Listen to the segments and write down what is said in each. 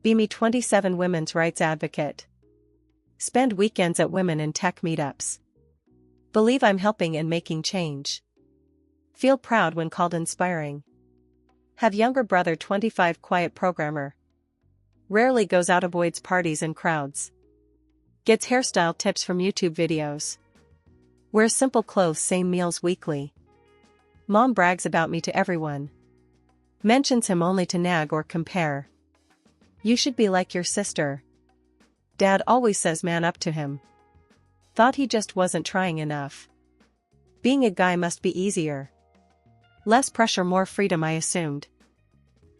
Be me 27 women's rights advocate. Spend weekends at women in tech meetups. Believe I'm helping and making change. Feel proud when called inspiring. Have younger brother 25 quiet programmer. Rarely goes out, avoids parties and crowds. Gets hairstyle tips from YouTube videos. Wears simple clothes, same meals weekly. Mom brags about me to everyone. Mentions him only to nag or compare. You should be like your sister. Dad always says man up to him. Thought he just wasn't trying enough. Being a guy must be easier. Less pressure, more freedom, I assumed.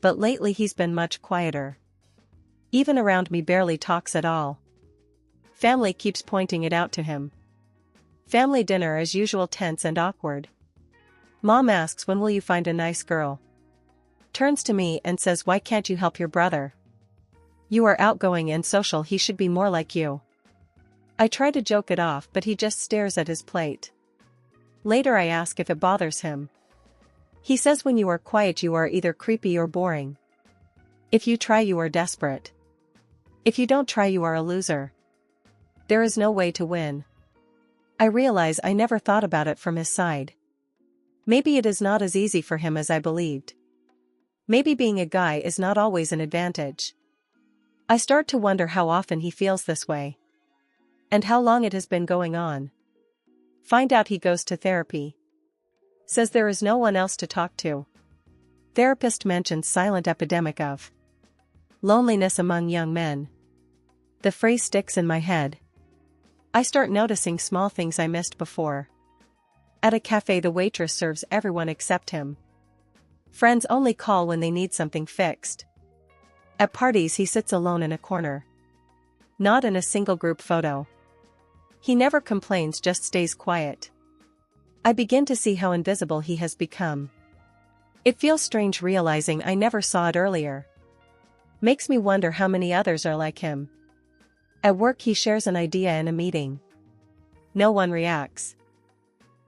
But lately he's been much quieter. Even around me barely talks at all. Family keeps pointing it out to him. Family dinner as usual, tense and awkward. Mom asks, when will you find a nice girl? Turns to me and says, why can't you help your brother? You are outgoing and social, he should be more like you. I try to joke it off, but he just stares at his plate. Later I ask if it bothers him. He says, when you are quiet you are either creepy or boring. If you try you are desperate. If you don't try you are a loser. There is no way to win. I realize I never thought about it from his side. Maybe it is not as easy for him as I believed. Maybe being a guy is not always an advantage. I start to wonder how often he feels this way. And how long it has been going on. Find out he goes to therapy. Says there is no one else to talk to. Therapist mentions silent epidemic of loneliness among young men. The phrase sticks in my head. I start noticing small things I missed before. At a cafe the waitress serves everyone except him. Friends only call when they need something fixed. At parties he sits alone in a corner. Not in a single group photo. He never complains, just stays quiet. I begin to see how invisible he has become. It feels strange realizing I never saw it earlier. Makes me wonder how many others are like him. At work he shares an idea in a meeting. No one reacts.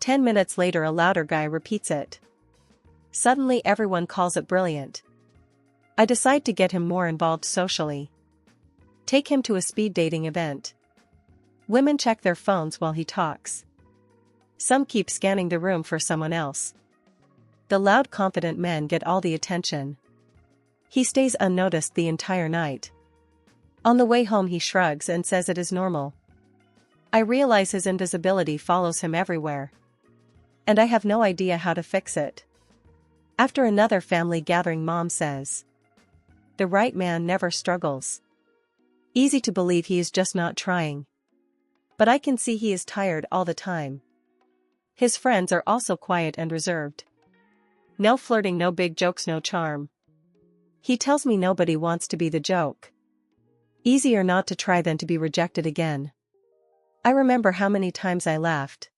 10 minutes later a louder guy repeats it. Suddenly everyone calls it brilliant. I decide to get him more involved socially. Take him to a speed dating event. Women check their phones while he talks. Some keep scanning the room for someone else. The loud, confident men get all the attention. He stays unnoticed the entire night. On the way home he shrugs and says it is normal. I realize his invisibility follows him everywhere. And I have no idea how to fix it. After another family gathering Mom says, the right man never struggles. Easy to believe he is just not trying. But I can see he is tired all the time. His friends are also quiet and reserved. No flirting, no big jokes, no charm. He tells me nobody wants to be the joke. Easier not to try than to be rejected again. I remember how many times I laughed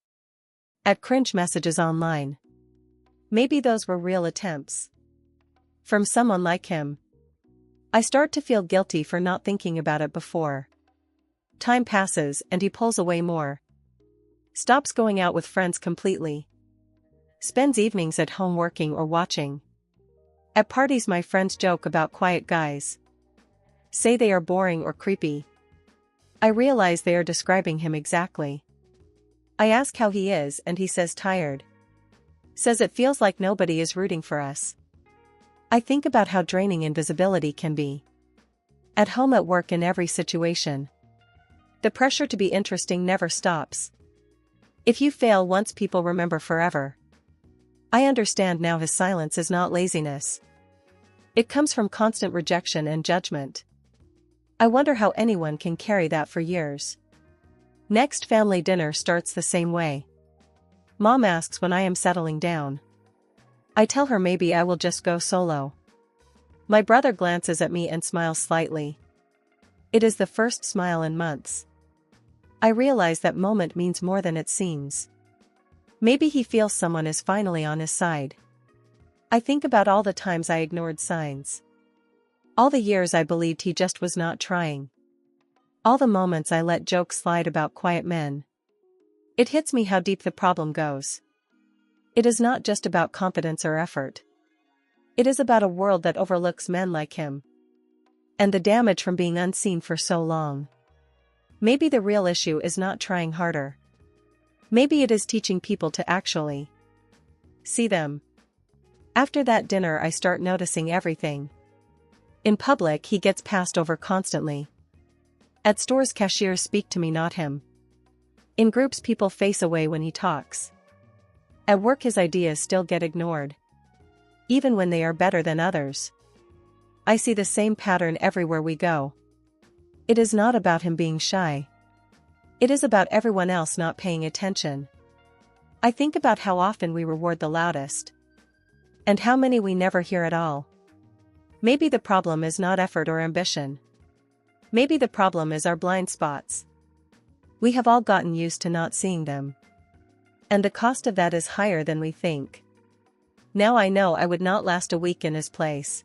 at cringe messages online. Maybe those were real attempts. From someone like him. I start to feel guilty for not thinking about it before. Time passes and he pulls away more. Stops going out with friends completely. Spends evenings at home working or watching. At parties my friends joke about quiet guys. Say they are boring or creepy. I realize they are describing him exactly. I ask how he is and he says tired. Says it feels like nobody is rooting for us. I think about how draining invisibility can be. At home, at work, in every situation. The pressure to be interesting never stops. If you fail once, people remember forever. I understand now his silence is not laziness. It comes from constant rejection and judgment. I wonder how anyone can carry that for years. Next family dinner starts the same way. Mom asks when I am settling down. I tell her maybe I will just go solo. My brother glances at me and smiles slightly. It is the first smile in months. I realize that moment means more than it seems. Maybe he feels someone is finally on his side. I think about all the times I ignored signs. All the years I believed he just was not trying. All the moments I let jokes slide about quiet men. It hits me how deep the problem goes. It is not just about confidence or effort. It is about a world that overlooks men like him. And the damage from being unseen for so long. Maybe the real issue is not trying harder. Maybe it is teaching people to actually see them. After that dinner, I start noticing everything. In public, he gets passed over constantly. At stores, cashiers speak to me, not him. In groups, people face away when he talks. At work, his ideas still get ignored. Even when they are better than others. I see the same pattern everywhere we go. It is not about him being shy. It is about everyone else not paying attention. I think about how often we reward the loudest. And how many we never hear at all. Maybe the problem is not effort or ambition. Maybe the problem is our blind spots. We have all gotten used to not seeing them. And the cost of that is higher than we think. Now I know I would not last a week in his place.